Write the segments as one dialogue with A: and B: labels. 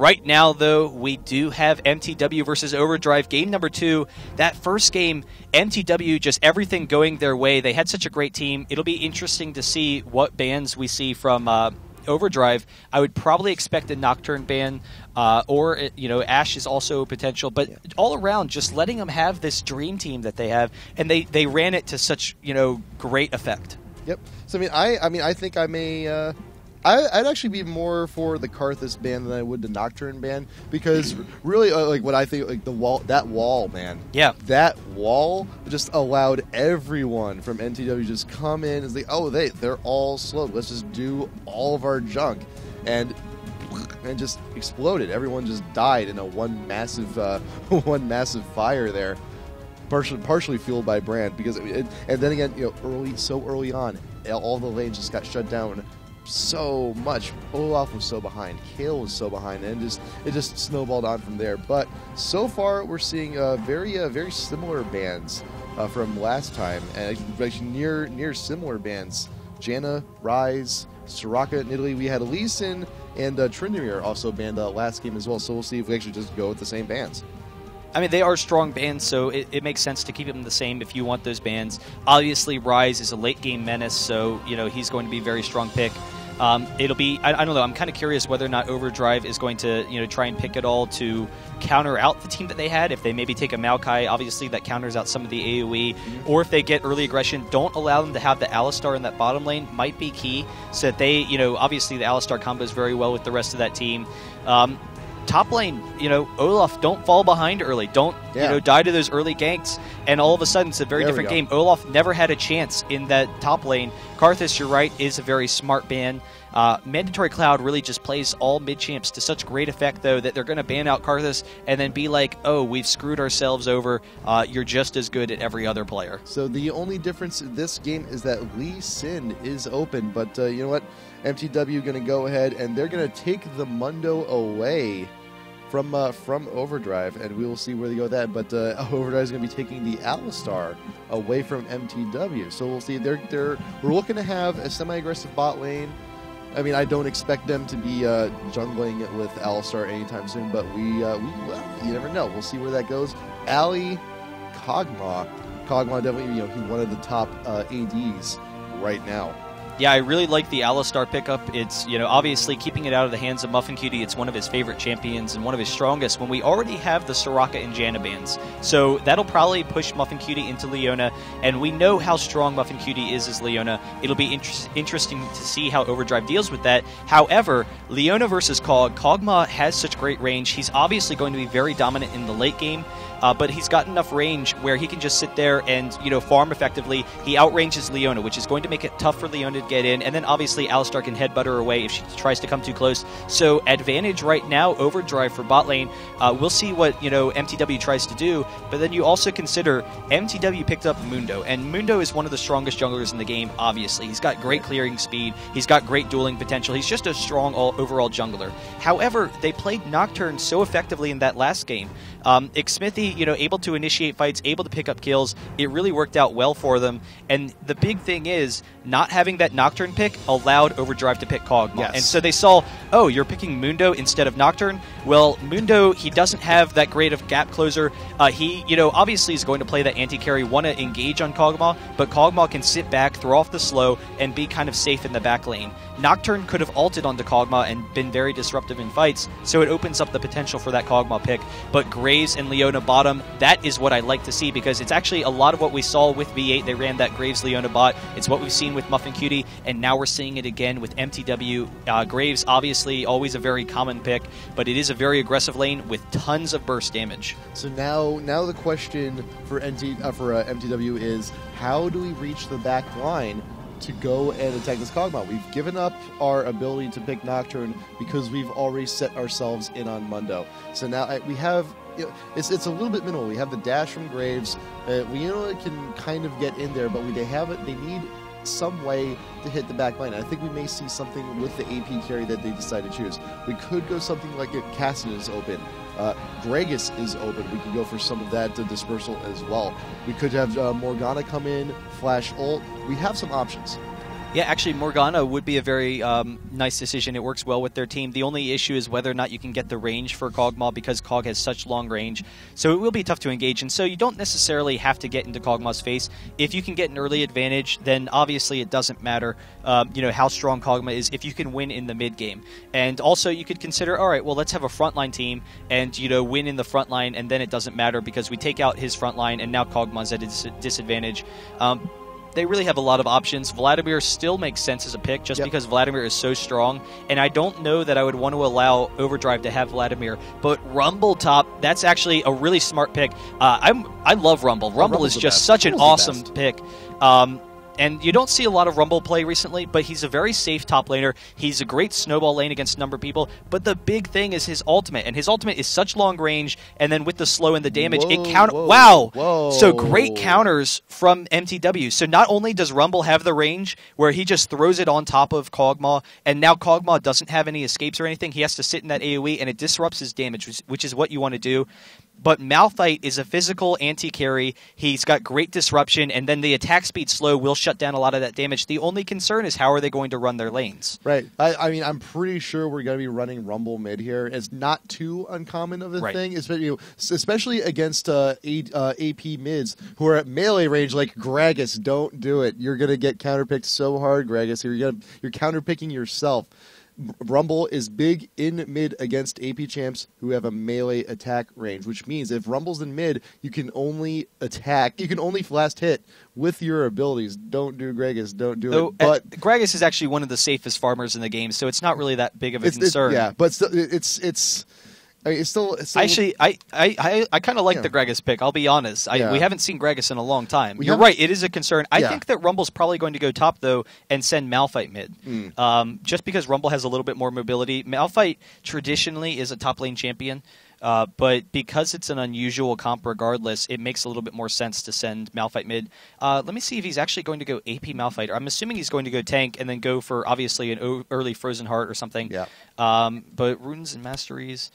A: Right now, though, we do have mTw versus Overdrive, game number 2. That first game, mTw, just everything going their way. They had such a great team. It'll be interesting to see what bans we see from Overdrive. I would probably expect a Nocturne ban, or Ash is also a potential. But all around, just letting them have this dream team that they have, and they ran it to such great effect.
B: Yep. So I think I may. I'd actually be more for the Karthus ban than I would the Nocturne ban, because really, what I think, that wall, man.
A: Yeah.
B: That wall just allowed everyone from NTW just come in and say, oh, they're all slow. Let's just do all of our junk, and just exploded. Everyone just died in a one massive fire there, partially fueled by Brand, because and then again, early on, all the lanes just got shut down. So much. Olaf was so behind, Kale was so behind, and it just snowballed on from there. But so far, we're seeing very similar bans from last time, and actually near similar bans. Janna, Rise, Soraka in Italy. We had Lee Sin and Tryndamere also banned last game as well. So we'll see if we actually just go with the same bans.
A: I mean, they are strong bans, so it makes sense to keep them the same if you want those bans. Obviously, Rise is a late-game menace, so he's going to be a very strong pick. It'll be, I don't know, I'm kind of curious whether or not Overdrive is going to try and pick it all to counter out the team that they had. If they maybe take a Maokai, obviously that counters out some of the AoE, or if they get early aggression, don't allow them to have the Alistar in that bottom lane might be key, so that they, obviously the Alistar combos very well with the rest of that team. Top lane, Olaf, don't fall behind early. Don't, die to those early ganks. And all of a sudden, it's a very different game. Olaf never had a chance in that top lane. Karthus, you're right, is a very smart ban. Mandatory Cloud really just plays all mid-champs to such great effect, though, that they're going to ban out Karthus and then be like, oh, we've screwed ourselves over. You're just as good at every other player. So the only difference in this game is that Lee Sin is open. But you know what? mTw going to go ahead, and they're going to take the Mundo away from Overdrive, and we will see where they go with that. But Overdrive is going to be taking the Alistar away from mTw. So we'll see. We're looking to have a semi-aggressive bot lane. I mean, I don't expect them to be jungling it with Alistar anytime soon, but well, you never know. We'll see where that goes. Ali, Kog'Maw definitely, he's one of the top ADs right now. Yeah, I really like the Alistar pickup. It's, obviously keeping it out of the hands of Muffin Cutie. It's one of his favorite champions and one of his strongest when we already have the Soraka and Janna bans. So that'll probably push Muffin Cutie into Leona, and we know how strong Muffin Cutie is as Leona. It'll be interesting to see how Overdrive deals with that. However, Leona versus Kog'Maw has such great range. He's obviously going to be very dominant in the late game. But he's got enough range where he can just sit there and, farm effectively. He outranges Leona, which is going to make it tough for Leona to get in. And then, obviously, Alistar can headbutt her away if she tries to come too close. So, advantage right now, Overdrive for bot lane. We'll see what, mTw tries to do. But then you also consider mTw picked up Mundo. And Mundo is one of the strongest junglers in the game, obviously. He's got great clearing speed. He's got great dueling potential. He's just a strong overall jungler. However, they played Nocturne so effectively in that last game. Xmithie, able to initiate fights, able to pick up kills. It really worked out well for them. And the big thing is, not having that Nocturne pick allowed Overdrive to pick Kog'Maw. Yes. And so they saw, oh, you're picking Mundo instead of Nocturne? Well, Mundo, he doesn't have that great of gap closer. He, obviously is going to play that anti-carry, want to engage on Kog'Maw, but Kog'Maw can sit back, throw off the slow, and be kind of safe in the back lane. Nocturne could have ulted onto Kog'Maw and been very disruptive in fights, so it opens up the potential for that Kog'Maw pick. But Graves and Leona bottom, that is what I like to see, because it's actually a lot of what we saw with V8. They ran that Graves-Leona bot. It's what we've seen with Muffin Cutie, and now we're seeing it again with mTw. Graves, obviously, always a very common pick, but it is a very aggressive lane with tons of burst damage.
B: So now the question for mTw is, how do we reach the back line to go and attack this Kog'Maw? We've given up our ability to pick Nocturne because we've already set ourselves in on Mundo. So now we have, it's a little bit minimal. We have the dash from Graves. We it can kind of get in there, but they need some way to hit the back line. I think we may see something with the AP carry that they decide to choose. We could go something like if Cassin is open. Gragas is open. We could go for some of that dispersal as well. We could have Morgana come in, flash ult. We have some options.
A: Yeah, actually, Morgana would be a very nice decision. It works well with their team. The only issue is whether or not you can get the range for Kog'Maw, because Kog has such long range. So it will be tough to engage. And so you don't necessarily have to get into Kog'Maw's face. If you can get an early advantage, then obviously it doesn't matter how strong Kog'Maw is if you can win in the mid game. And also you could consider, all right, well, let's have a frontline team and win in the front line, and then it doesn't matter because we take out his front line and now Kog'Maw's at a disadvantage. They really have a lot of options. Vladimir still makes sense as a pick just because Vladimir is so strong, and I don't know that I would want to allow Overdrive to have Vladimir, but Rumble top, that's actually a really smart pick. I love Rumble. Rumble is just such an awesome pick. And you don't see a lot of Rumble play recently, but he's a very safe top laner. He's a great snowball lane against a number of people, but the big thing is his ultimate, and his ultimate is such long range, and then with the slow and the damage, it counter. Wow! Whoa. So great counters from mTw. So not only does Rumble have the range, where he just throws it on top of Kog'Maw, and now Kog'Maw doesn't have any escapes or anything. He has to sit in that AoE, and it disrupts his damage, which is what you want to do. But Malphite is a physical anti-carry. He's got great disruption, and then the attack speed slow will shut down a lot of that damage. The only concern is how are they going to run their lanes?
B: Right. I mean, I'm pretty sure we're going to be running Rumble mid here. It's not too uncommon of a thing, especially against AP mids who are at melee range like Gragas. Don't do it. You're going to get counterpicked so hard, Gragas. You're counterpicking yourself. Rumble is big in mid against AP champs who have a melee attack range, which means if Rumble's in mid, you can only attack, you can only last hit with your abilities. Don't do Gragas, don't do it. But
A: Gragas is actually one of the safest farmers in the game, so it's not really that big of a concern.
B: But still, it's still
A: actually, I kind of like the Gragas pick. I'll be honest. We haven't seen Gragas in a long time. You're right. It is a concern. I think that Rumble's probably going to go top though and send Malphite mid, just because Rumble has a little bit more mobility. Malphite traditionally is a top lane champion, but because it's an unusual comp, regardless, it makes a little bit more sense to send Malphite mid. Let me see if he's actually going to go AP Malphite. I'm assuming he's going to go tank and then go for obviously an early Frozen Heart or something.
B: Yeah.
A: But runes and masteries.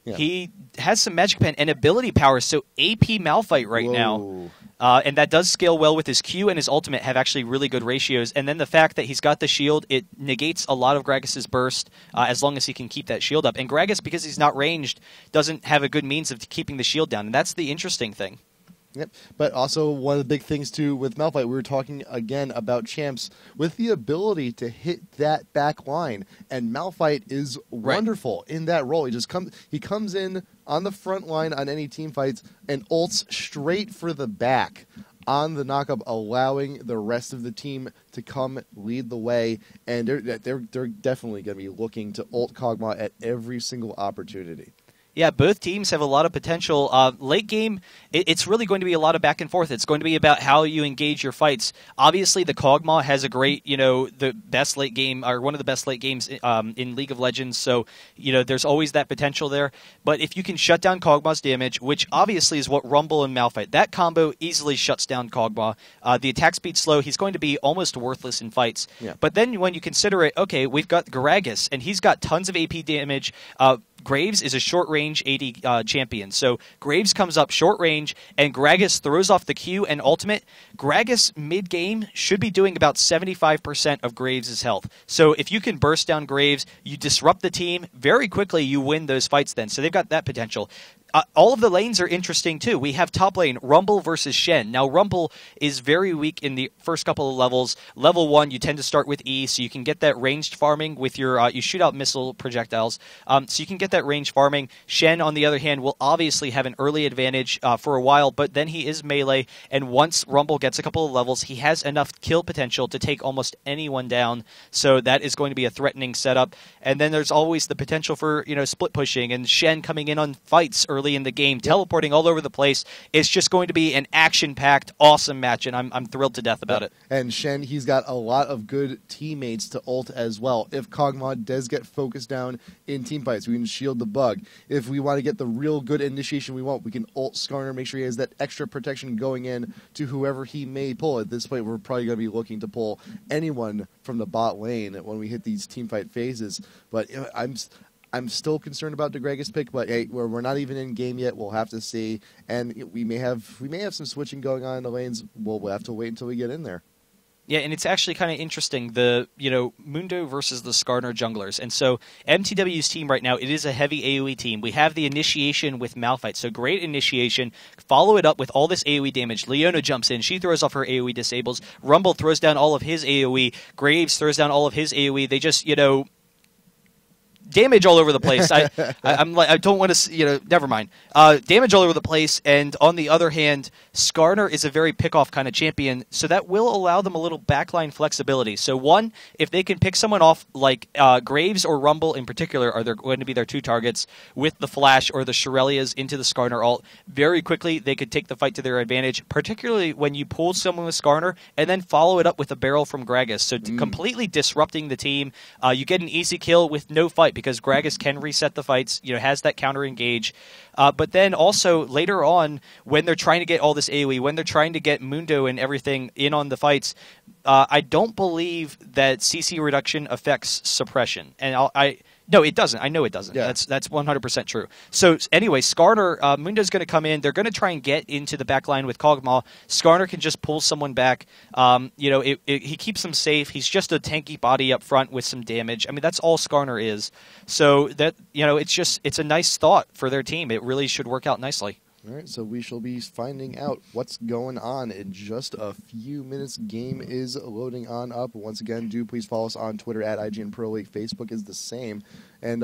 A: Yeah. He has some magic pen and ability power, so AP Malphite right now. And that does scale well with his Q, and his ultimate have actually really good ratios. And then the fact that he's got the shield, it negates a lot of Gragas' burst as long as he can keep that shield up. And Gragas, because he's not ranged, doesn't have a good means of keeping the shield down. And that's the interesting thing.
B: Yep, but also one of the big things too with Malphite, we were talking again about champs with the ability to hit that back line, and Malphite is wonderful in that role. He comes in on the front line on any team fights and ults straight for the back on the knockup, allowing the rest of the team to come lead the way, and they're definitely going to be looking to ult Kog'Maw at every single opportunity.
A: Yeah, both teams have a lot of potential. Late game, it's really going to be a lot of back and forth. It's going to be about how you engage your fights. Obviously, the Kog'Maw has a great, the best late game, or one of the best late games in League of Legends. So, there's always that potential there. But if you can shut down Kog'Maw's damage, which obviously is what Rumble and Malphite, that combo easily shuts down Kog'Maw. The attack speed slow, he's going to be almost worthless in fights. Yeah. But then when you consider it, okay, we've got Gragas, and he's got tons of AP damage. Graves is a short-range AD champion. So Graves comes up short-range, and Gragas throws off the Q and ultimate. Gragas mid-game should be doing about 75% of Graves' health. So if you can burst down Graves, you disrupt the team, very quickly you win those fights then. So they've got that potential. All of the lanes are interesting, too. We have top lane, Rumble versus Shen. Now, Rumble is very weak in the first couple of levels. Level 1, you tend to start with E, so you can get that ranged farming with your... you shoot out missile projectiles, so you can get that ranged farming. Shen, on the other hand, will obviously have an early advantage for a while, but then he is melee, and once Rumble gets a couple of levels, he has enough kill potential to take almost anyone down, so that is going to be a threatening setup. And then there's always the potential for, split pushing, and Shen coming in on fights early in the game, teleporting all over the place. It's just going to be an action-packed, awesome match, and I'm thrilled to death about it.
B: And Shen, he's got a lot of good teammates to ult as well. If Kog'Maw does get focused down in team fights, we can shield the bug. If we want to get the real good initiation we want, we can ult Skarner, make sure he has that extra protection going in to whoever he may pull. At this point, we're probably going to be looking to pull anyone from the bot lane when we hit these team fight phases. But I'm still concerned about the Gragas pick, but hey, we're not even in game yet. We'll have to see, and we may have some switching going on in the lanes. We'll have to wait until we get in there.
A: Yeah, and it's actually kind of interesting, the Mundo versus the Skarner junglers. And so MTW's team right now, it is a heavy AoE team. We have the initiation with Malphite, so great initiation. Follow it up with all this AoE damage. Leona jumps in, she throws off her AoE disables. Rumble throws down all of his AoE. Graves throws down all of his AoE. They just, damage all over the place. I'm like, I don't want to, never mind. Damage all over the place, and on the other hand, Skarner is a very pick-off kind of champion, so that will allow them a little backline flexibility. So one, if they can pick someone off like Graves or Rumble in particular, are going to be their two targets, with the Flash or the Shirelias into the Skarner ult, very quickly they could take the fight to their advantage, particularly when you pull someone with Skarner and then follow it up with a barrel from Gragas. So completely disrupting the team. You get an easy kill with no fight, because Gragas can reset the fights, has that counter engage. But then also later on, when they're trying to get all this AoE, when they're trying to get Mundo and everything in on the fights, I don't believe that CC reduction affects suppression. And no, it doesn't. I know it doesn't.
B: Yeah.
A: That's 100% true. So anyway, Skarner, Mundo's going to come in. They're going to try and get into the back line with Kog'Maw. Skarner can just pull someone back. He keeps them safe. He's just a tanky body up front with some damage. I mean, that's all Skarner is. So that it's a nice thought for their team. It really should work out nicely.
B: All right, so we shall be finding out what's going on in just a few minutes. Game is loading on up. Once again, do please follow us on Twitter at IGN Pro League. Facebook is the same. And,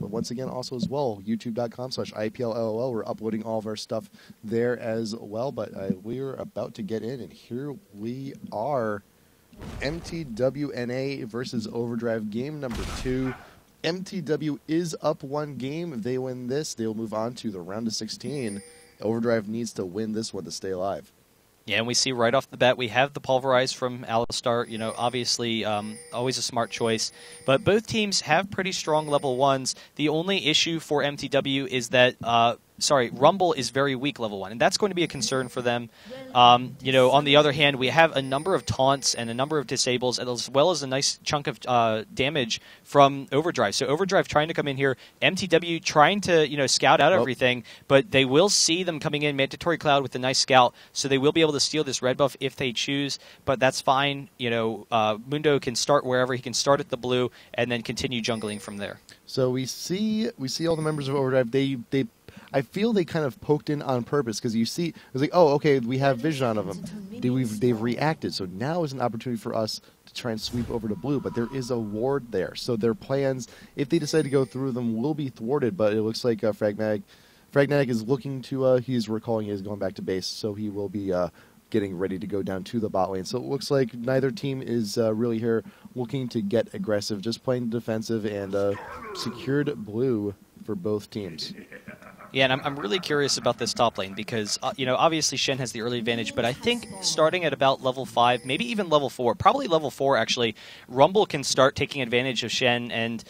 B: once again, also as well, youtube.com/IPL LOL. We're uploading all of our stuff there as well. But we're about to get in, and here we are. mTw.NA versus Overdrive Game number 2. mTw is up one game. If they win this, they'll move on to the round of 16. Overdrive needs to win this one to stay alive.
A: Yeah, and we see right off the bat we have the Pulverize from Alistar. Obviously always a smart choice. But both teams have pretty strong level 1s. The only issue for MTW is that Rumble is very weak level 1, and that's going to be a concern for them. On the other hand, we have a number of taunts and a number of disables, as well as a nice chunk of damage from Overdrive. So Overdrive trying to come in here, MTW trying to scout out everything, but they will see them coming in, Mandatory Cloud with a nice scout, so they will be able to steal this red buff if they choose, but that's fine. Mundo can start wherever. He can start at the blue and then continue jungling from there.
B: So we see all the members of Overdrive. I feel they kind of poked in on purpose, because you see, it's like, oh, okay, we have vision on of them. They've reacted, so now is an opportunity for us to try and sweep over to blue, but there is a ward there. So their plans, if they decide to go through them, will be thwarted, but it looks like Fragmatic is looking to, he's recalling he is going back to base, so he will be getting ready to go down to the bot lane. So it looks like neither team is really here looking to get aggressive, just playing defensive, and secured blue for both teams.
A: Yeah, and I'm really curious about this top lane because, obviously Shen has the early advantage, but I think starting at about level 5, maybe even level 4, probably level 4 actually, Rumble can start taking advantage of Shen, and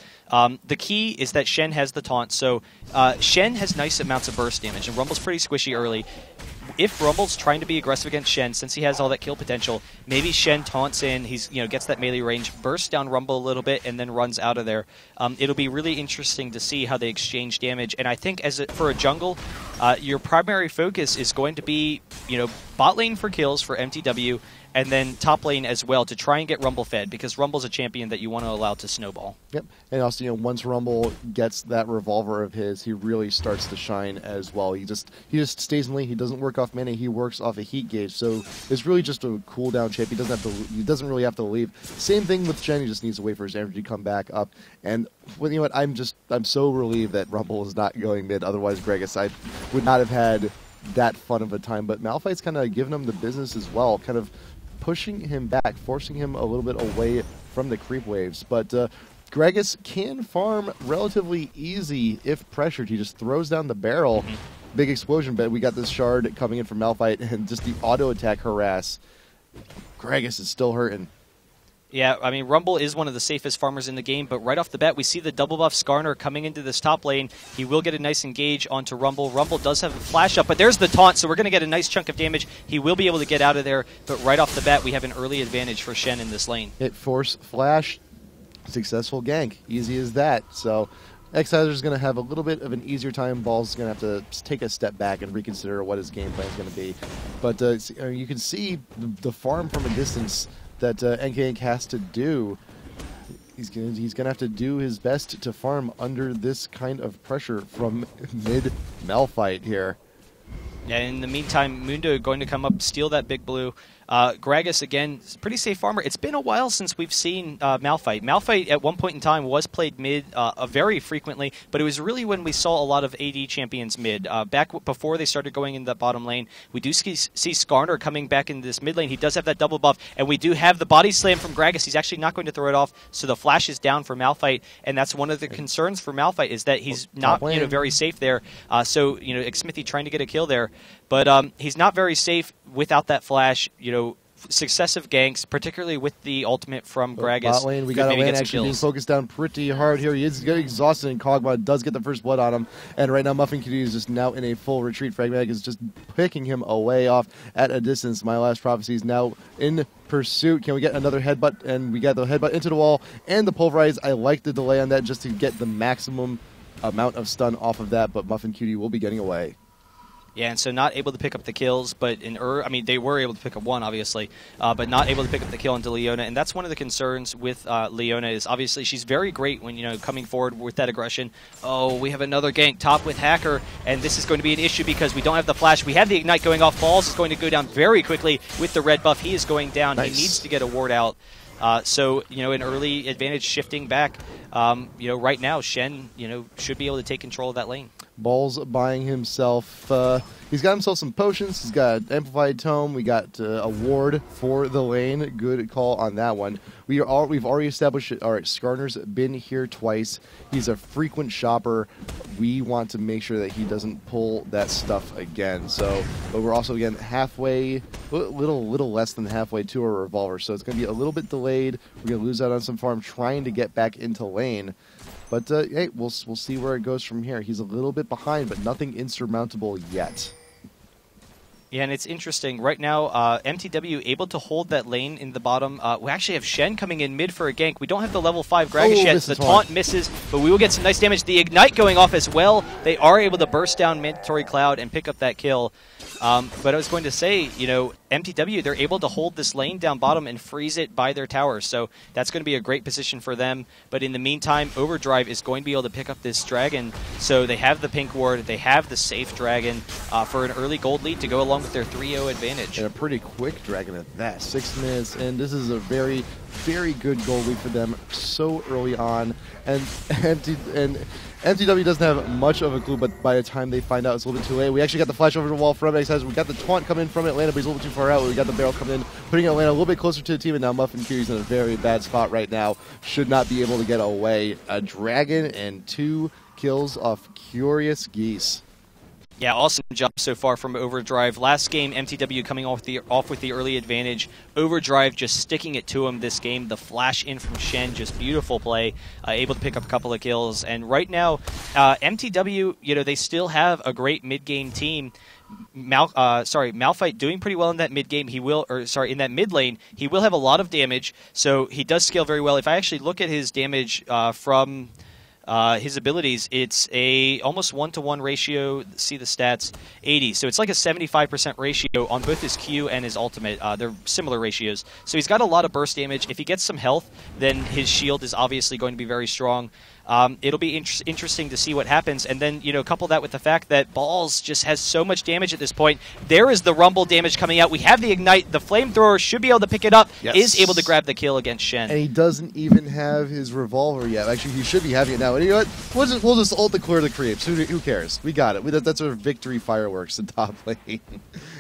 A: the key is that Shen has the taunt, so Shen has nice amounts of burst damage, and Rumble's pretty squishy early. If Rumble's trying to be aggressive against Shen, since he has all that kill potential, maybe Shen taunts in, he's gets that melee range, bursts down Rumble a little bit, and then runs out of there. It'll be really interesting to see how they exchange damage, and I think for a jungle, your primary focus is going to be, bot lane for kills for MTW, and then top lane as well to try and get Rumble fed, because Rumble's a champion that you want to allow to snowball.
B: Yep, and also, once Rumble gets that revolver of his, he really starts to shine as well. He just stays in lane. He doesn't work off mana. He works off a heat gauge. So it's really just a cooldown champ. He doesn't really have to leave. Same thing with Shen. He just needs to wait for his energy to come back up. And I'm so relieved that Rumble is not going mid. Otherwise, Gragas, I would not have had that fun of a time. But Malphite's kind of giving him the business as well, kind of pushing him back, forcing him a little bit away from the creep waves. But Gragas can farm relatively easy if pressured. He just throws down the barrel. Big explosion, but we got this shard coming in from Malphite, and just the auto attack harass. Gragas is still hurting.
A: Yeah, I mean, Rumble is one of the safest farmers in the game, but right off the bat, we see the double buff Skarner coming into this top lane. He will get a nice engage onto Rumble. Rumble does have a flash up, but there's the taunt, so we're going to get a nice chunk of damage. He will be able to get out of there, but right off the bat, we have an early advantage for Shen in this lane.
B: Hit force flash, successful gank. Easy as that. So Exciser's going to have a little bit of an easier time. Ball's going to have to take a step back and reconsider what his game plan is going to be. But you can see the farm from a distance. that NK has to do. He's gonna have to do his best to farm under this kind of pressure from mid Malphite here.
A: Yeah, in the meantime, Mundo going to come up, steal that big blue. Gragas, again, pretty safe farmer. It's been a while since we've seen Malphite. Malphite, at one point in time, was played mid very frequently, but it was really when we saw a lot of AD champions mid. Back before they started going in the bottom lane, we do see Skarner coming back into this mid lane. He does have that double buff, and we do have the body slam from Gragas. He's actually not going to throw it off, so the flash is down for Malphite, and that's one of the concerns for Malphite, is that he's not very safe there. So, Xmithy trying to get a kill there, but he's not very safe without that flash. Successive ganks, particularly with the ultimate from Gragas.
B: Bot lane, we got a lane actually being focused down pretty hard here. He is getting exhausted, and Kog'Maw does get the first blood on him. And right now, mTw is just now in a full retreat. Fragmatic is just picking him away off at a distance. My Last Prophecy is now in pursuit. Can we get another headbutt? And we got the headbutt into the wall and the pulverize. I like the delay on that just to get the maximum amount of stun off of that, but mTw will be getting away.
A: Yeah, and so not able to pick up the kills, but they were able to pick up one, obviously, but not able to pick up the kill into Leona, and that's one of the concerns with Leona, is obviously she's very great when, coming forward with that aggression. Oh, we have another gank top with Hacker, and this is going to be an issue because we don't have the flash. We have the Ignite going off. Balls is going to go down very quickly with the red buff. He is going down. Nice. He needs to get a ward out. So, an early advantage shifting back. Right now, Shen, should be able to take control of that lane.
B: Balls buying himself. He's got himself some potions. He's got Amplified Tome. We got a ward for the lane. Good call on that one. We've already established it. All right, Skarner's been here twice. He's a frequent shopper. We want to make sure that he doesn't pull that stuff again. So, but we're also, again, halfway, little less than halfway to our revolver. So it's going to be a little bit delayed. We're going to lose out on some farm trying to get back into lane. But, hey, we'll see where it goes from here. He's a little bit behind, but nothing insurmountable yet.
A: Yeah, and it's interesting. Right now, mTw able to hold that lane in the bottom. We actually have Shen coming in mid for a gank. We don't have the level 5 Gragas yet. The taunt misses, but we will get some nice damage. The Ignite going off as well. They are able to burst down Mandatory Cloud and pick up that kill. But I was going to say, mTw, they're able to hold this lane down bottom and freeze it by their tower. So that's going to be a great position for them. But in the meantime, Overdrive is going to be able to pick up this dragon. So they have the pink ward. They have the safe dragon for an early gold lead to go along with their 3-0 advantage.
B: And a pretty quick dragon at that. 6 minutes. And this is a very, very good gold lead for them so early on. And mTw doesn't have much of a clue, but by the time they find out, it's a little bit too late. We actually got the flash over the wall from X. We got the taunt coming in from Atlanta, but he's a little too far out. We got the barrel coming in, putting Atlanta a little bit closer to the team, and now mTw's in a very bad spot right now. Should not be able to get away. A dragon and 2 kills off Curious Geese.
A: Yeah, awesome job so far from Overdrive. Last game, mTw coming off with the early advantage. Overdrive just sticking it to him this game. The flash in from Shen, just beautiful play. Able to pick up a couple of kills. And right now, mTw, they still have a great mid-game team. Malphite doing pretty well in that mid game. In that mid lane, he will have a lot of damage. So he does scale very well. If I actually look at his damage from his abilities, it's a almost 1-to-1 ratio. See the stats, 80. So it's like a 75% ratio on both his Q and his ultimate. They're similar ratios. So he's got a lot of burst damage. If he gets some health, then his shield is obviously going to be very strong. It'll be interesting to see what happens. And then, couple that with the fact that Balls just has so much damage at this point. There is the Rumble damage coming out. We have the Ignite. The Flamethrower should be able to pick it up. Yes. Is able to grab the kill against Shen.
B: And he doesn't even have his revolver yet. Actually, he should be having it now. And you know what? We'll just ult to clear the creeps. Who cares? We got it. That's our victory fireworks in top lane.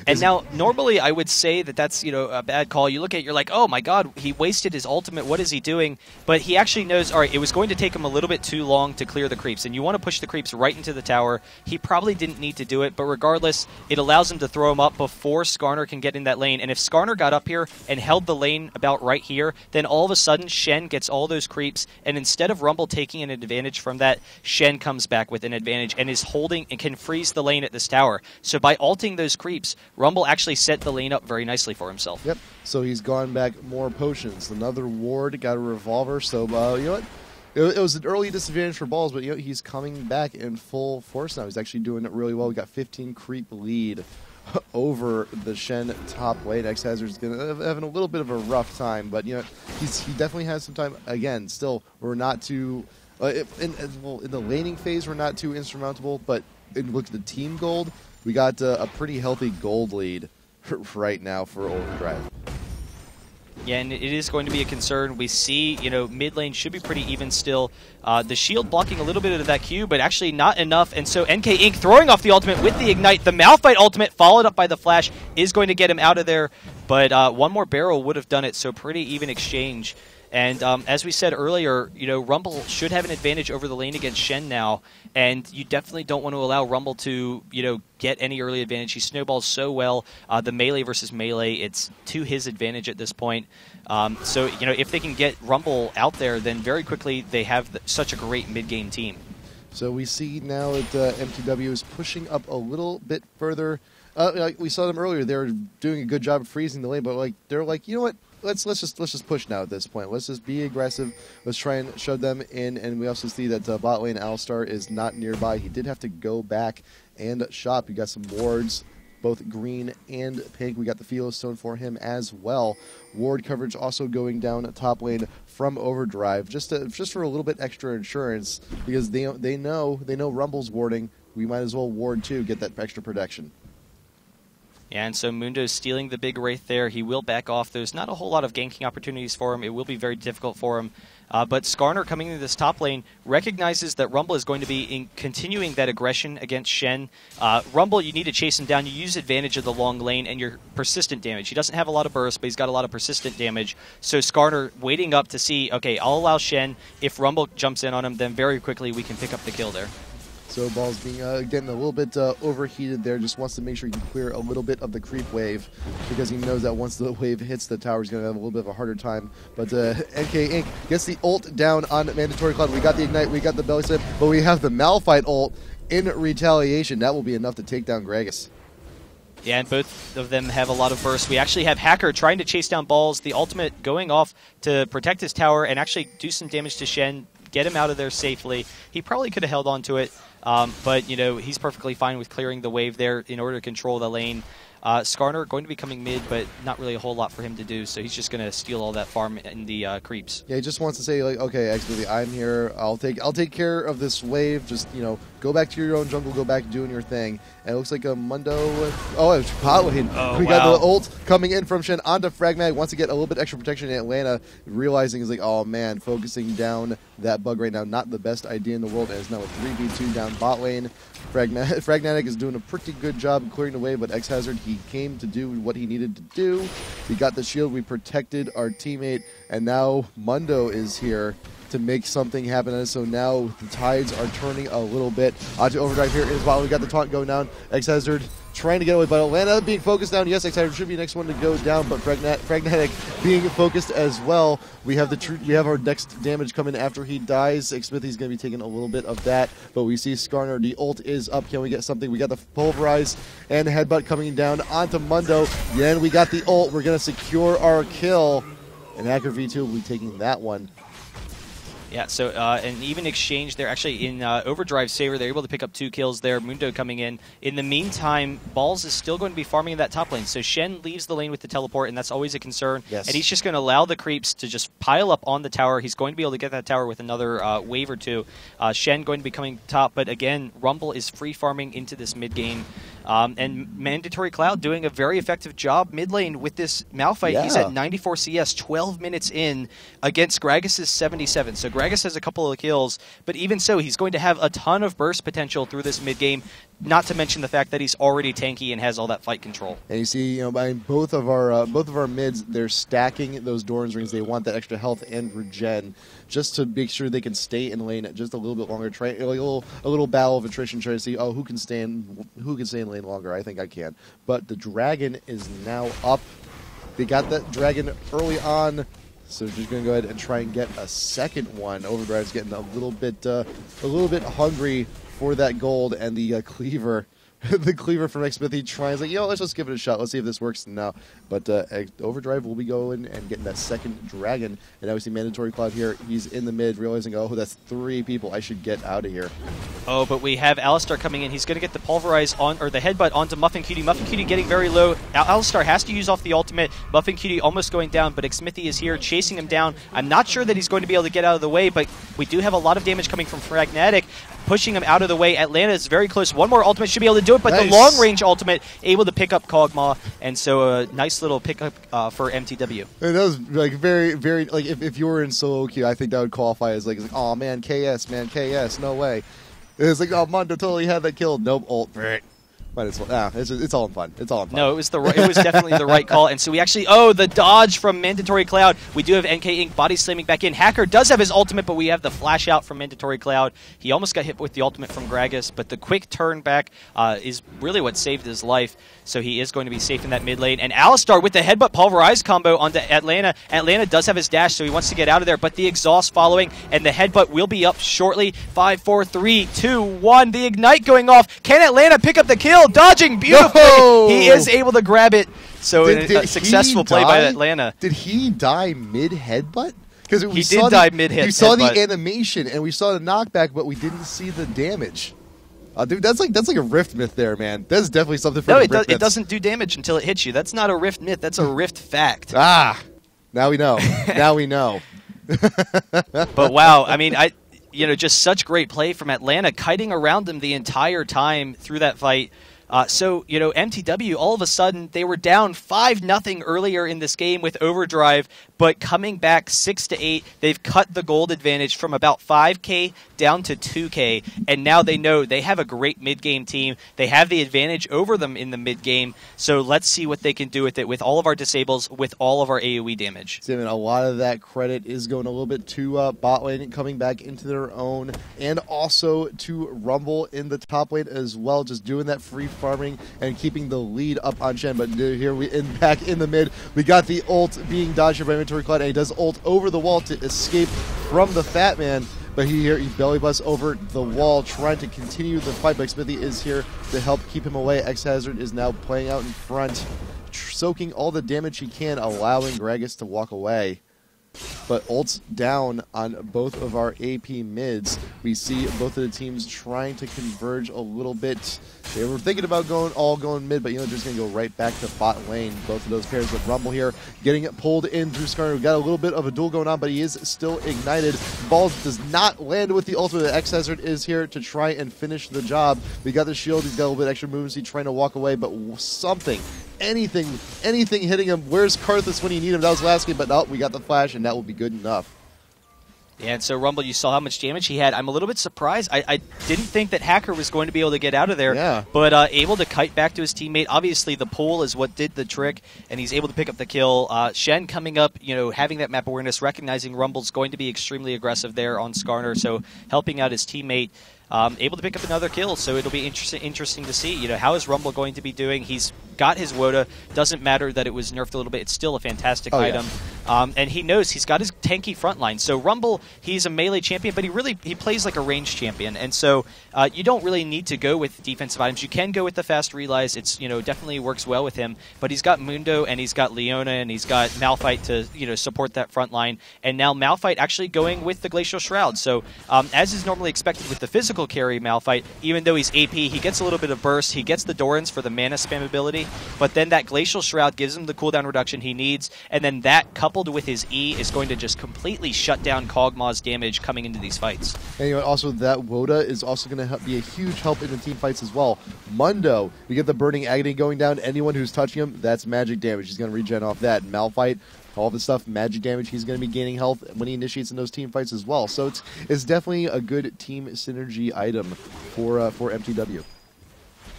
A: And now, normally, I would say that that's, a bad call. You look at it, you're like, oh my god, he wasted his ultimate. What is he doing? But he actually knows, all right, it was going to take him a little bit too long to clear the creeps, and you want to push the creeps right into the tower. He probably didn't need to do it, but regardless, it allows him to throw him up before Skarner can get in that lane. And if Skarner got up here and held the lane about right here, then all of a sudden Shen gets all those creeps, and instead of Rumble taking an advantage from that, Shen comes back with an advantage and is holding and can freeze the lane at this tower. So by ulting those creeps, Rumble actually set the lane up very nicely for himself.
B: Yep, so he's gone back more potions. Another ward, got a revolver, so you know what? It was an early disadvantage for Balls, but he's coming back in full force now. He's actually doing it really well. We got 15 creep lead over the Shen top lane. Xhazard's going to having a little bit of a rough time, but you know he definitely has some time. Again, still we're not too in the laning phase we're not too insurmountable, but look at the team gold. We got a pretty healthy gold lead right now for Overdrive.
A: Yeah, and it is going to be a concern. We see, you know, mid lane should be pretty even still. The shield blocking a little bit of that Q, but actually not enough. And so NK Inc. throwing off the ultimate with the Ignite. The Malphite ultimate followed up by the Flash is going to get him out of there. But one more barrel would have done it, so pretty even exchange. And as we said earlier, you know, Rumble should have an advantage over the lane against Shen now, and you definitely don't want to allow Rumble to, you know, get any early advantage. He snowballs so well. The melee versus melee, it's to his advantage at this point. So, you know, if they can get Rumble out there, then very quickly they have such a great mid-game team.
B: So we see now that mTw is pushing up a little bit further. Like we saw them earlier, they were doing a good job of freezing the lane, but like they're like, you know what? Let's just push now at this point. Let's just be aggressive. Let's try and shove them in. And we also see that bot lane Alistar is not nearby. He did have to go back and shop. You got some wards, both green and pink. We got the Philo Stone for him as well. Ward coverage also going down top lane from Overdrive, just for a little bit extra insurance, because they know Rumble's warding. We might as well ward too, get that extra protection.
A: Yeah, and so Mundo's stealing the big Wraith there. He will back off. There's not a whole lot of ganking opportunities for him. It will be very difficult for him. But Skarner coming into this top lane recognizes that Rumble is going to be continuing that aggression against Shen. Rumble, you need to chase him down. You use advantage of the long lane and your persistent damage. He doesn't have a lot of burst, but he's got a lot of persistent damage. So Skarner waiting up to see, okay, I'll allow Shen. If Rumble jumps in on him, then very quickly we can pick up the kill there.
B: So Ball's being getting a little bit overheated there. Just wants to make sure he can clear a little bit of the creep wave, because he knows that once the wave hits the tower, he's going to have a little bit of a harder time. But NK Inc. gets the ult down on Mandatory Cloud. We got the Ignite, we got the Belly Slip, but we have the Malphite ult in retaliation. That will be enough to take down Gragas.
A: Yeah, and both of them have a lot of burst. We actually have Hacker trying to chase down Balls, the ultimate going off to protect his tower and actually do some damage to Shen, get him out of there safely. He probably could have held on to it. But, you know, he's perfectly fine with clearing the wave there in order to control the lane. Skarner going to be coming mid, but not really a whole lot for him to do, so he's just going to steal all that farm in the creeps.
B: Yeah, he just wants to say, like, okay, XBD, I'm here. I'll take care of this wave. Just, you know, go back to your own jungle, go back doing your thing. And it looks like a Mundo. Oh, it's bot lane.
A: Oh,
B: we
A: wow.
B: got the ult coming in from Shen onto Fragmag. Wants to get a little bit extra protection in Atlanta, realizing is like, oh man, focusing down that bug right now, not the best idea in the world. And it's now a 3v2 down bot lane. Fragnatic is doing a pretty good job of clearing the way, but Xhazard, he came to do what he needed to do. We got the shield, we protected our teammate, and now Mundo is here to make something happen. And so now the tides are turning a little bit. Onto Overdrive here as well. We got the taunt going down. Xhazard trying to get away, but Atlanta being focused down. Yes, Xhazard should be the next one to go down, but Fragnatic being focused as well. We have our next damage coming after he dies. Smithy's going to be taking a little bit of that, but we see Skarner. The ult is up. Can we get something? We got the Pulverize and Headbutt coming down onto Mundo. Then we got the ult. We're going to secure our kill, and Hacker V2 will be taking that one.
A: Yeah, so an even exchange there. Actually, in Overdrive Saver, they're able to pick up 2 kills there. Mundo coming in. In the meantime, Balls is still going to be farming in that top lane. So Shen leaves the lane with the teleport, and that's always a concern.
B: Yes.
A: And he's just going to allow the creeps to just pile up on the tower. He's going to be able to get that tower with another wave or two. Shen going to be coming top, but again, Rumble is free farming into this mid game. And Mandatory Cloud doing a very effective job mid lane with this Malphite.
B: Yeah.
A: He's at 94 CS, 12 minutes in against Gragas' 77. So Gragas has a couple of kills, but even so, he's going to have a ton of burst potential through this mid game. Not to mention the fact that he's already tanky and has all that fight control.
B: And you see, you know, by both of our mids, they're stacking those Doran's rings. They want that extra health and regen, just to make sure they can stay in lane just a little bit longer. Try a little battle of attrition, trying to see who can stay in lane longer. I think I can. But the dragon is now up. They got that dragon early on, so just going to go ahead and try and get a second one. Overdrive's getting a little bit hungry for that gold, and the cleaver the cleaver from Smithy tries, like, let's just give it a shot. Let's see if this works now. But Overdrive will be going and getting that second dragon. And now we see Mandatory Cloud here. He's in the mid, realizing, oh, that's 3 people. I should get out of here.
A: Oh, but we have Alistar coming in. He's going to get the Pulverize on, or the Headbutt onto Muffin Cutie. Muffin Cutie getting very low. Alistar has to use off the ultimate. Muffin Cutie almost going down, but Xmithy is here chasing him down. I'm not sure that he's going to be able to get out of the way, but we do have a lot of damage coming from Fragnatic, pushing him out of the way. Atlanta is very close. One more ultimate should be able to do it, but nice. The long-range ultimate able to pick up Kog'Maw, and so a nice little pickup for MTW.
B: And that was like very, very, like if you were in solo queue, I think that would qualify as like, oh man, KS, no way. It's like, oh, Mondo totally had that killed. Nope, ult. But it's all in fun. It's all in fun.
A: No, it was definitely the right call. And so we actually, the dodge from Mandatory Cloud. We do have NK Inc. body slamming back in. Hacker does have his ultimate, but we have the flash out from Mandatory Cloud. He almost got hit with the ultimate from Gragas, but the quick turn back is really what saved his life. So he is going to be safe in that mid lane. And Alistar with the Headbutt Pulverize combo onto Atlanta. Atlanta does have his dash, so he wants to get out of there, but the exhaust following, and the Headbutt will be up shortly. 5, 4, 3, 2, 1. The Ignite going off. Can Atlanta pick up the kill? Dodging beautifully. No! He is able to grab it. So a successful play by Atlanta.
B: Did he die mid-Headbutt?
A: Because he did die mid-hit.
B: We saw the animation, and we saw the knockback, but we didn't see the damage. Dude, that's like a Rift myth there, man. That's definitely something for
A: the Rift myths. It doesn't do damage until it hits you. That's not a Rift myth. That's a Rift fact.
B: Ah, now we know. Now we know.
A: But wow, I mean, just such great play from Atlanta, kiting around them the entire time through that fight. So, MTW, all of a sudden, they were down 5-0 earlier in this game with Overdrive, but coming back 6-8, they've cut the gold advantage from about 5K down to 2K, and now they know they have a great mid-game team. They have the advantage over them in the mid-game, so let's see what they can do with it, with all of our disables, with all of our AoE damage.
B: So, a lot of that credit is going a little bit to bot lane coming back into their own, and also to Rumble in the top lane as well, just doing that free farming and keeping the lead up on Shen. But here back in the mid, we got the ult being dodged by Mandatory Cloud, and he does ult over the wall to escape from the Fat Man. But he belly busts over the wall, trying to continue the fight. But Smithy is here to help keep him away. X-Hazard is now playing out in front, soaking all the damage he can, allowing Gragas to walk away. But ult's down on both of our AP mids. We see both of the teams trying to converge a little bit. They were thinking about going mid, but they're just going to go right back to bot lane. Both of those pairs with Rumble here, getting it pulled in through Skarner. We've got a little bit of a duel going on, but he is still ignited. Balls does not land with the ultimate. X-Hazard is here to try and finish the job. We got the shield. He's got a little bit extra movement. He's trying to walk away, but anything hitting him. Where's Karthus when you need him? That was last game, but no, we got the flash, and that will be good enough.
A: Yeah, and so Rumble, you saw how much damage he had. I'm a little bit surprised. I didn't think that Hacker was going to be able to get out of there, but able to kite back to his teammate. Obviously, the pull is what did the trick, and he's able to pick up the kill. Shen coming up, having that map awareness, recognizing Rumble's going to be extremely aggressive there on Skarner, so helping out his teammate. Able to pick up another kill, so it'll be interesting to see. How is Rumble going to be doing? He's got his Woda. Doesn't matter that it was nerfed a little bit. It's still a fantastic item. Yeah. And he knows he's got his tanky front line. So Rumble, he's a melee champion, but he plays like a ranged champion. And so you don't really need to go with defensive items. You can go with the fast relies. It's definitely works well with him. But he's got Mundo and he's got Leona and he's got Malphite to support that front line. And now Malphite actually going with the Glacial Shroud. So as is normally expected with the physical carry Malphite, even though he's AP, he gets a little bit of burst. He gets the Dorans for the mana spam ability, but then that Glacial Shroud gives him the cooldown reduction he needs, and then that coupled with his E is going to just completely shut down Kog'Maw's damage coming into these fights.
B: And also that Woda is also going to be a huge help in the team fights as well. Mundo, we get the Burning Agony going down. Anyone who's touching him, that's magic damage. He's going to regen off that. Malphite, all this stuff, magic damage, he's going to be gaining health when he initiates in those team fights as well. So it's definitely a good team synergy item for MTW.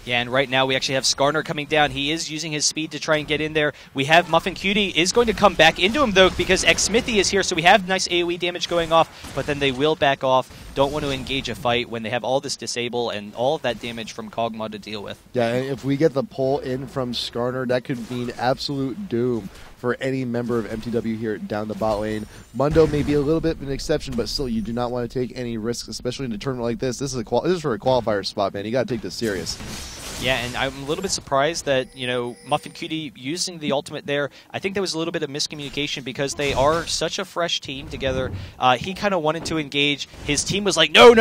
A: Yeah, and right now we actually have Skarner coming down. He is using his speed to try and get in there. We have Muffin Cutie is going to come back into him, though, because Xmithy is here, so we have nice AoE damage going off, but then they will back off. Don't want to engage a fight when they have all this disable and all of that damage from Kog'Maw to deal with.
B: Yeah, and if we get the pull in from Skarner, that could mean absolute doom for any member of MTW here down the bot lane. Mundo may be a little bit of an exception, but still, you do not want to take any risks, especially in a tournament like this. This is for a qualifier spot, man. You got to take this serious.
A: Yeah, and I'm a little bit surprised that, Muffin Cutie using the ultimate there, I think there was a little bit of miscommunication because they are such a fresh team together. He kind of wanted to engage. His team was like, no,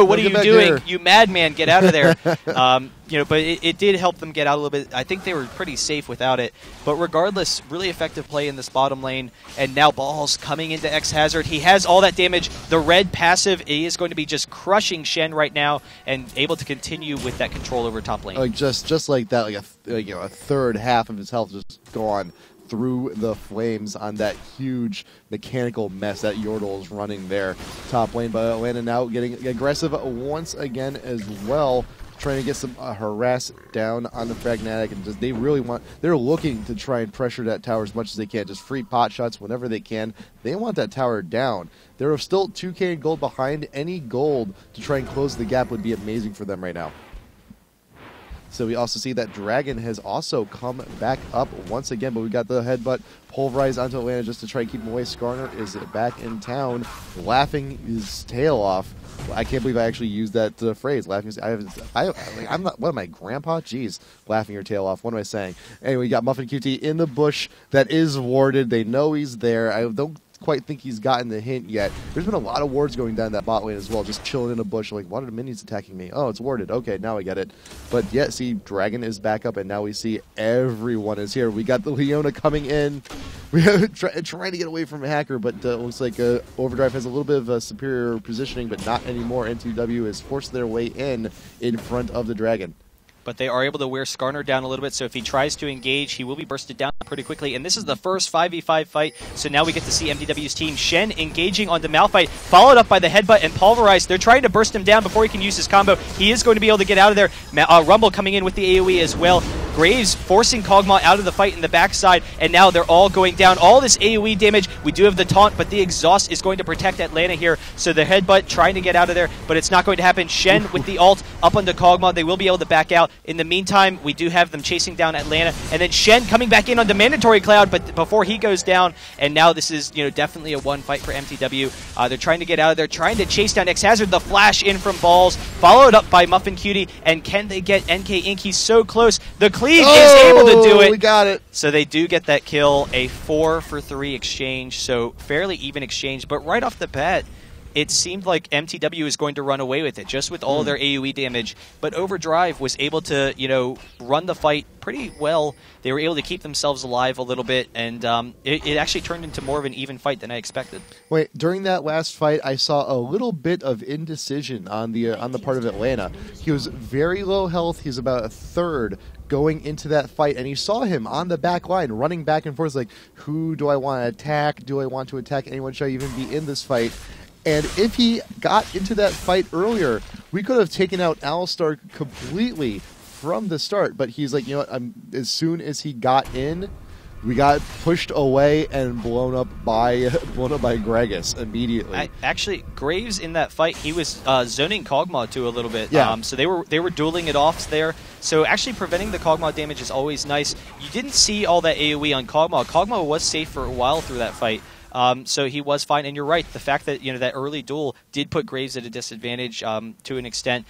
A: what are you doing?
B: Here.
A: You madman, get out of there. But it did help them get out a little bit. I think they were pretty safe without it. But regardless, really effective play in this bottom lane. And now Balls coming into X Hazard. He has all that damage. The red passive, he is going to be just crushing Shen right now and able to continue with that control over top lane.
B: Like just like that, a third half of his health just gone through the flames on that huge mechanical mess that Yordle is running there. Top lane, but Atlanta now getting aggressive once again as well, trying to get some harass down on the Fragnatic, and just they're looking to try and pressure that tower as much as they can, just free pot shots whenever they can. They want that tower down. They're still 2K in gold behind. Any gold to try and close the gap would be amazing for them right now. So we also see that Dragon has also come back up once again, but we got the headbutt pulverized onto Atlanta just to try and keep him away. Skarner is back in town, laughing his tail off. I can't believe I actually used that phrase, laughing. I'm not. What am I, grandpa? Jeez, laughing your tail off. What am I saying? Anyway, we got Muffin QT in the bush that is warded. They know he's there. I don't quite think he's gotten the hint yet. There's been a lot of wards going down that bot lane as well, just chilling in a bush. Like, what are the minions attacking me? Oh, it's warded. Okay, now I get it. But yeah, see, Dragon is back up, and now we see everyone is here. We got the Leona coming in. We are trying to get away from a hacker, but it looks like Overdrive has a little bit of a superior positioning, but not anymore. NTW has forced their way in front of the Dragon.
A: But they are able to wear Skarner down a little bit, so if he tries to engage, he will be bursted down pretty quickly. And this is the first 5v5 fight, so now we get to see MTW's team. Shen engaging onto Malphite, followed up by the headbutt and pulverize. They're trying to burst him down before he can use his combo. He is going to be able to get out of there. Rumble coming in with the AoE as well. Graves forcing Kog'Maw out of the fight in the backside, and now they're all going down. All this AoE damage. We do have the taunt, but the exhaust is going to protect Atlanta here. So the headbutt trying to get out of there, but it's not going to happen. Shen with the ult up onto Kog'Maw. They will be able to back out. In the meantime, we do have them chasing down Atlanta, and then Shen coming back in onto Mandatory Cloud, but before he goes down, and now this is definitely a one fight for MTW. They're trying to get out of there, trying to chase down X Hazard. The flash in from Balls, followed up by Muffin Cutie, and can they get NK Inc? He's so close. The cleave is able to do it.
B: We got it.
A: So they do get that kill, a 4-for-3 exchange, so fairly even exchange, but right off the bat, it seemed like MTW is going to run away with it, just with all their AoE damage. But Overdrive was able to, run the fight pretty well. They were able to keep themselves alive a little bit, and it actually turned into more of an even fight than I expected.
B: Wait, during that last fight, I saw a little bit of indecision on the part of Atlanta. He was very low health. He's about a third going into that fight, and you saw him on the back line running back and forth like, who do I want to attack? Do I want to attack anyone? Should I even be in this fight? And if he got into that fight earlier, we could have taken out Alistar completely from the start. But he's like, as soon as he got in, we got pushed away and blown up by Gragas immediately.
A: Actually, Graves in that fight, he was zoning Kog'Maw too a little bit.
B: Yeah.
A: So they were dueling it off there. So actually preventing the Kog'Maw damage is always nice. You didn't see all that AoE on Kog'Maw. Kog'Maw was safe for a while through that fight. So he was fine, and you're right. The fact that that early duel did put Graves at a disadvantage to an extent.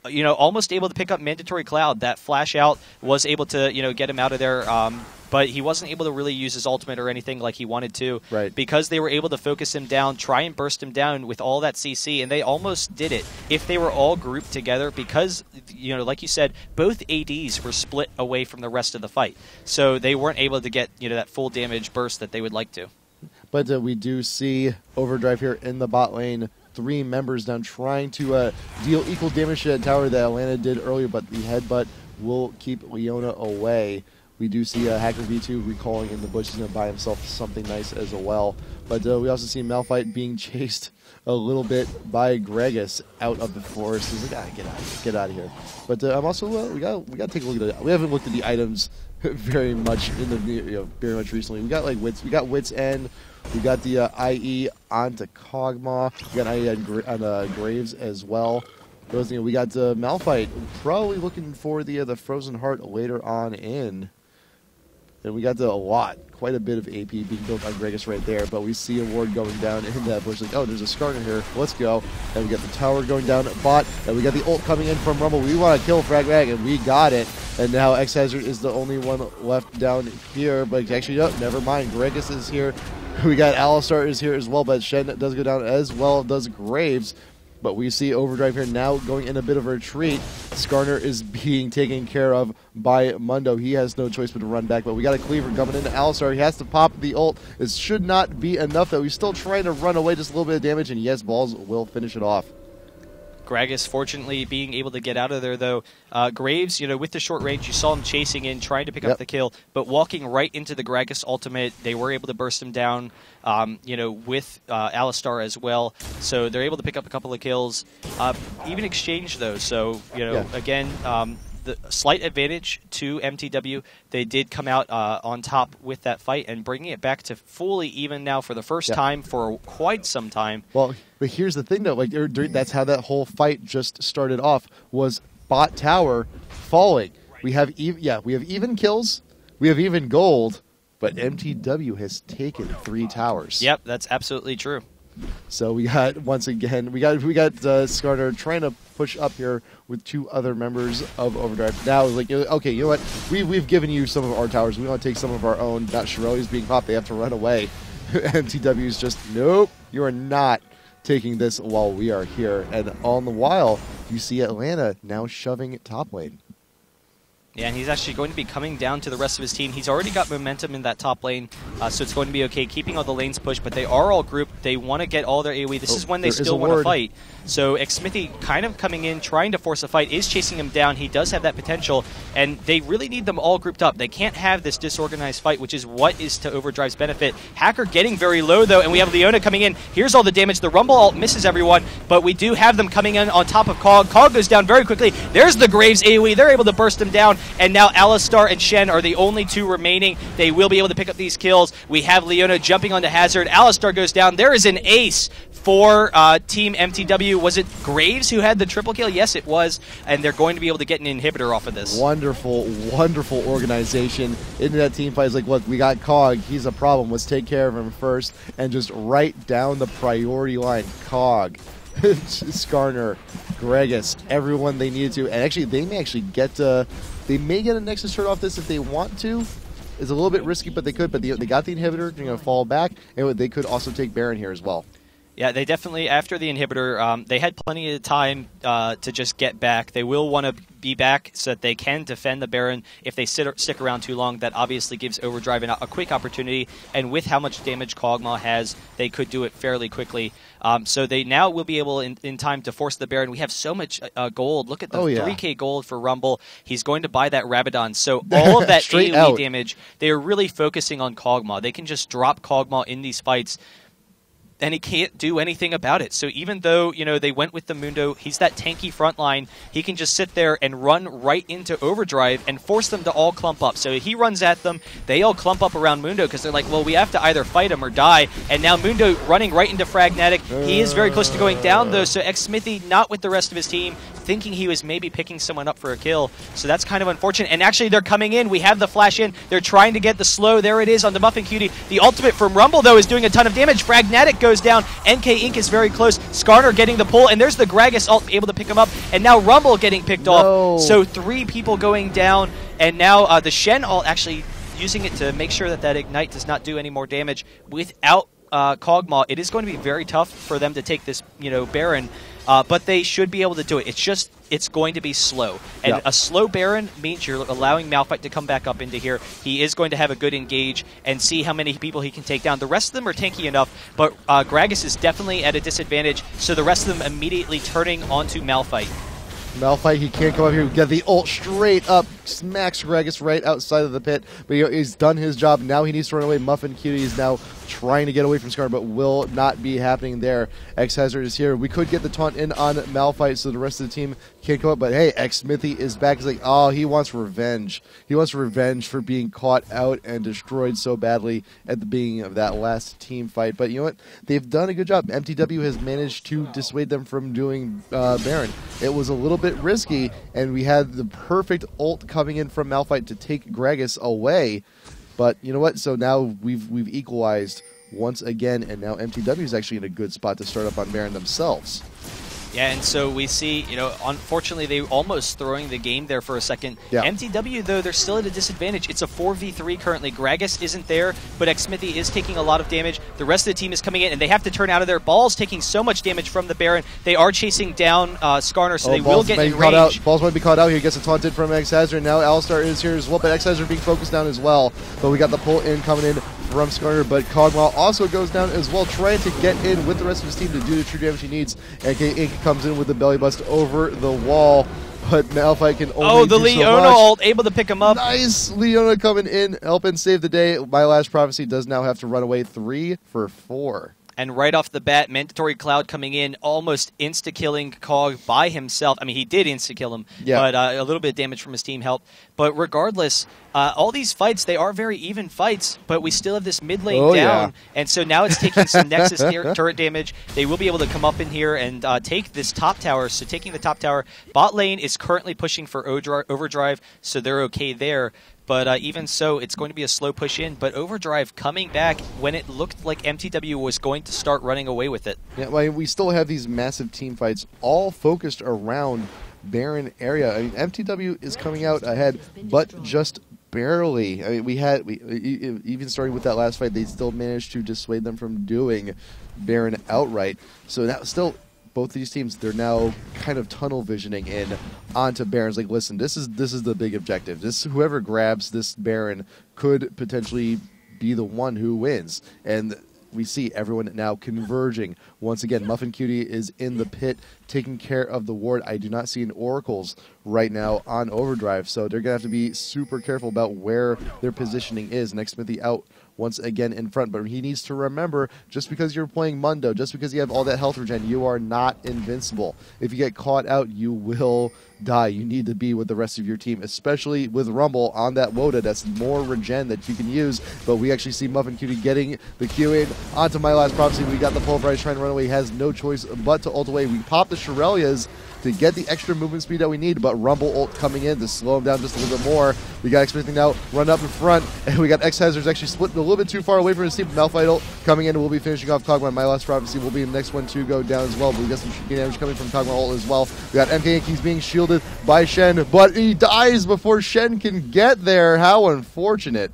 A: Almost able to pick up Mandatory Cloud. That flash out was able to get him out of there, but he wasn't able to really use his ultimate or anything like he wanted to.
B: Right.
A: Because they were able to focus him down, try and burst him down with all that CC, and they almost did it if they were all grouped together. Because like you said, both ADs were split away from the rest of the fight, so they weren't able to get that full damage burst that they would like to.
B: But we do see Overdrive here in the bot lane. 3 members down trying to deal equal damage to that tower that Atlanta did earlier, but the headbutt will keep Leona away. We do see Hacker V2 recalling in the bush. He's going to buy himself something nice as well. But we also see Malphite being chased a little bit by Gragas out of the forest. He's like, get out of here. But I'm also we got to take a look at it. We haven't looked at the items very much very much recently. We got Wits End. We got the IE onto Kog'Maw. We got IE on Graves as well. We got Malphite probably looking for the Frozen Heart later on in. And we got quite a bit of AP being built on Gragas right there, but we see a ward going down in that bush. Like, oh, there's a Skarner here. Let's go. And we got the tower going down at bot, and we got the ult coming in from Rumble. We want to kill Fragmag, and we got it. And now X-Hazard is the only one left down here, but actually, oh, never mind. Gragas is here. We got Alistar is here as well, but Shen does go down as well, does Graves. But we see Overdrive here now going in a bit of a retreat. Skarner is being taken care of by Mundo. He has no choice but to run back. But we got a Cleaver coming into Alistar. He has to pop the ult. It should not be enough, though. He's still trying to run away, just a little bit of damage. And yes, Balls will finish it off.
A: Gragas fortunately being able to get out of there, though. Graves, with the short range, you saw him chasing in, trying to pick up the kill, but walking right into the Gragas ultimate, they were able to burst him down, with Alistar as well. So they're able to pick up a couple of kills, even exchange those. So, again, the slight advantage to mTw. They did come out on top with that fight and bringing it back to fully even now for the first time for quite some time.
B: Well, but here's the thing, though. Like that's how that whole fight just started off, was bot tower falling. We have even kills, we have even gold, but mTw has taken 3 towers.
A: Yep, that's absolutely true.
B: So we got, once again, we got Skarner trying to push up here with 2 other members of Overdrive. Now it's like, okay, you know what? We've given you some of our towers. We want to take some of our own. Not Shirley's being popped. They have to run away. mTw's just, nope, you are not taking this while we are here. And on the while, you see Atlanta now shoving top lane.
A: Yeah, and he's actually going to be coming down to the rest of his team. He's already got momentum in that top lane, so it's going to be okay keeping all the lanes pushed, but they are all grouped. They want to get all their AoE. This is when they still want to fight. So Xmithy kind of coming in, trying to force a fight, is chasing him down. He does have that potential, and they really need them all grouped up. They can't have this disorganized fight, which is what is to Overdrive's benefit. Hacker getting very low, though, and we have Leona coming in. Here's all the damage. The Rumble ult misses everyone, but we do have them coming in on top of Cog. Cog goes down very quickly. There's the Graves AoE. They're able to burst him down. And now Alistar and Shen are the only 2 remaining. They will be able to pick up these kills. We have Leona jumping onto Hazard. Alistar goes down. There is an ace for Team mTw. Was it Graves who had the triple kill? Yes, it was. And they're going to be able to get an inhibitor off of this.
B: Wonderful, wonderful organization into that team fight. It's like, look, we got Cog. He's a problem. Let's take care of him first. And just right down the priority line. Cog, Skarner, Gragas, everyone they needed to. And actually, they may actually get they may get a Nexus turret off this if they want to. It's a little bit risky, but they could. But they got the inhibitor. They're going to fall back. And they could also take Baron here as well.
A: Yeah, they definitely, after the inhibitor, they had plenty of time to just get back. They will want to be back so that they can defend the Baron. If they stick around too long, that obviously gives Overdrive a quick opportunity. And with how much damage Kog'Maw has, they could do it fairly quickly. So they now will be able, in time, to force the Baron. We have so much gold. Look at the 3K gold for Rumble. He's going to buy that Rabadon. So all of that AoE damage, they are really focusing on Kog'Maw. They can just drop Kog'Maw in these fights, and he can't do anything about it. So even though, they went with the Mundo, he's that tanky front line, he can just sit there and run right into Overdrive and force them to all clump up. So he runs at them, they all clump up around Mundo because they're like, well, we have to either fight him or die. And now Mundo running right into Fragnatic. He is very close to going down, though, so Xmithy not with the rest of his team, thinking he was maybe picking someone up for a kill. So that's kind of unfortunate. And actually, they're coming in. We have the flash in. They're trying to get the slow. There it is on the Muffin Cutie. The ultimate from Rumble, though, is doing a ton of damage. Fragnatic goes down. NK Inc. is very close. Skarner getting the pull, and there's the Gragas ult able to pick him up. And now Rumble getting picked off. So 3 people going down. And now the Shen ult actually using it to make sure that that Ignite does not do any more damage. Without Kog'Maw, it is going to be very tough for them to take this, Baron. But they should be able to do it. It's going to be slow. And a slow Baron means you're allowing Malphite to come back up into here. He is going to have a good engage and see how many people he can take down. The rest of them are tanky enough, but Gragas is definitely at a disadvantage, so the rest of them immediately turning onto Malphite.
B: Malphite, he can't come up here. We got the ult straight up, smacks Gragas right outside of the pit. But he's done his job. Now he needs to run away. Muffin Cutie is now trying to get away from Skarner, but will not be happening there. X-Hazard is here. We could get the taunt in on Malphite, so the rest of the team can't come up. But hey, Xmithy is back. He's like, oh, he wants revenge. He wants revenge for being caught out and destroyed so badly at the beginning of that last team fight. But you know what? They've done a good job. mTw has managed to dissuade them from doing Baron. It was a little bit risky, and we had the perfect ult coming in from Malphite to take Gragas away. But you know what? So now we've equalized once again, and now mTw is actually in a good spot to start up on Baron themselves.
A: Yeah, and so we see, unfortunately, they almost throwing the game there for a second.
B: Yeah.
A: mTw, though, they're still at a disadvantage. It's a 4v3 currently. Gragas isn't there, but Xmithy is taking a lot of damage. The rest of the team is coming in, and they have to turn out of there. Ball's taking so much damage from the Baron. They are chasing down Skarner, so they will get in range.
B: Balls might be caught out here. Gets a taunted from X-Hazard. Now Alistar is here as well, but X-Hazard being focused down as well. But we got the pull in coming in from Skarner, but Cogwell also goes down as well, trying to get in with the rest of his team to do the true damage he needs. And Ink comes in with the belly bust over the wall, but Malphite can only
A: the
B: do
A: Leona
B: so much.
A: ult, able to pick him up.
B: Nice! Leona coming in, helping save the day. My Last Prophecy does now have to run away 3 for 4.
A: And right off the bat, Mandatory Cloud coming in, almost insta-killing Cog by himself. I mean, he did insta-kill him, but a little bit of damage from his team helped. But regardless, all these fights, they are very even fights, but we still have this mid lane down. And so now it's taking some Nexus turret damage. They will be able to come up in here and take this top tower. So taking the top tower, bot lane is currently pushing for Overdrive, so they're okay there. But even so, it's going to be a slow push in. But Overdrive coming back when it looked like mTw was going to start running away with it.
B: Yeah, well, we still have these massive team fights all focused around Baron area. I mean, mTw is coming out ahead, but just barely. I mean, even starting with that last fight, they still managed to dissuade them from doing Baron outright. So that still, both these teams, they're now kind of tunnel visioning in onto Barons. Like, listen, this is the big objective. Whoever grabs this Baron could potentially be the one who wins. And we see everyone now converging. Once again, Muffin Cutie is in the pit taking care of the ward. I do not see an Oracles right now on Overdrive, so they're going to have to be super careful about where their positioning is. Next Smithy out once again in front, but he needs to remember, just because you're playing Mundo, just because you have all that health regen, you are not invincible. If you get caught out, you will die. You need to be with the rest of your team, especially with Rumble on that Woda. That's more regen that you can use, but we actually see Muffin Cutie getting the Q in onto My Last Prophecy. We got the Pulverize trying to run away. He has no choice but to ult away. We pop the Shirelias to get the extra movement speed that we need, but Rumble ult coming in to slow him down just a little bit more. We got X-Mything now run up in front, and we got X-Hazards actually split a little bit too far away from his team. Malphite ult coming in, and we'll be finishing off Cogman. My Last Prophecy will be the next one to go down as well, but we got some shooting damage coming from Cogman ult as well. We got MK Ink, he's being shielded by Shen, but he dies before Shen can get there. How unfortunate.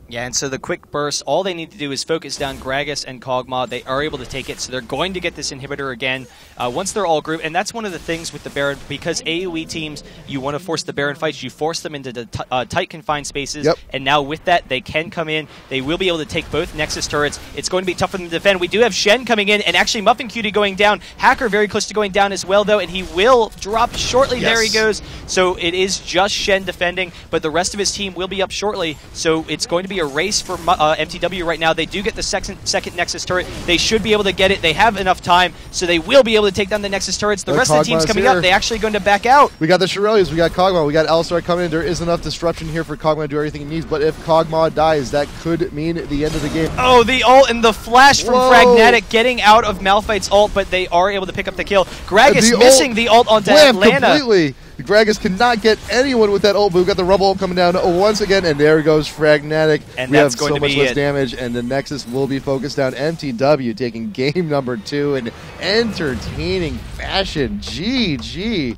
A: Yeah, and so the quick burst, all they need to do is focus down Gragas and Kog'Maw. They are able to take it, so they're going to get this inhibitor again once they're all grouped. And that's one of the things with the Baron, because AoE teams, you want to force the Baron fights, you force them into the tight confined spaces. And now with that, they can come in. They will be able to take both Nexus turrets. It's going to be tough for them to defend. We do have Shen coming in, and actually Muffin Cutie going down. Hacker very close to going down as well, though, and he will drop shortly. There he goes. So it is just Shen defending, but the rest of his team will be up shortly. So it's going to be a race for mTw right now. They do get the second Nexus turret. They should be able to get it. They have enough time, so they will be able to take down the Nexus turrets. The rest of the teams coming up, they actually going to back out.
B: We got the Shirelias, we got Kog'Maw, we got Alistar coming in. There is enough disruption here for Kog'Maw to do everything he needs, but if Kog'Maw dies, that could mean the end of the game.
A: Oh, the ult and the flash from Fragnatic getting out of Malphite's ult, but they are able to pick up the kill. Gragas missing the ult onto Atlanta.
B: Completely. Gragas cannot get anyone with that ult, but we've got the Rumble ult coming down once again, and there goes Fragnatic.
A: And
B: we
A: that's
B: have
A: going
B: so
A: to
B: much
A: be
B: less damage, and the Nexus will be focused down. mTw taking game number 2 in entertaining fashion. GG.